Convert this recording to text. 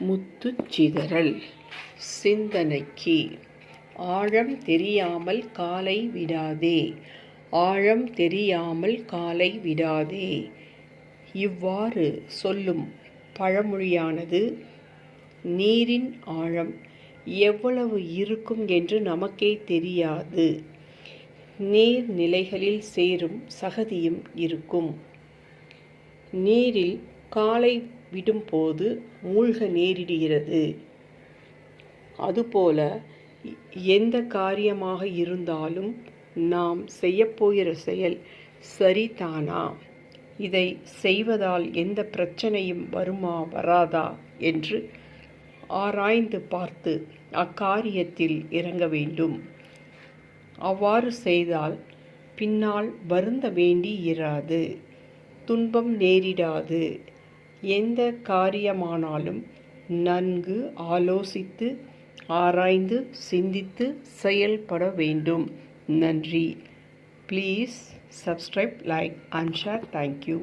முத்துச்சிதறல் சிந்தனைக்கு ஆழம் தெரியாமல் காலை விடாதே. ஆழம் தெரியாமல் காலை விடாதே. இவ்வாறு சொல்லும் பழமொழியானது நீரின் ஆழம் எவ்வளவு இருக்கும் என்று நமக்கே தெரியாது. நீர்நிலைகளில் சேரும் சகதியும் இருக்கும். நீரில் காலை விடும்போது மூழ்க நேரிடுகிறது. அதுபோல எந்த காரியமாக இருந்தாலும் நாம் செய்யப்போகிற செயல் சரிதானா, இதை செய்வதால் எந்த பிரச்சனையும் வருமா வராதா என்று ஆராய்ந்து பார்த்து அக்காரியத்தில் இறங்க வேண்டும். அவ்வாறு செய்தால் பின்னால் வருந்த வேண்டி இராது, துன்பம் நேரிடாது. எந்த காரியமானாலும் நன்கு ஆலோசித்து ஆராய்ந்து சிந்தித்து செயல்பட வேண்டும். நன்றி. Please subscribe, like and share. Thank you.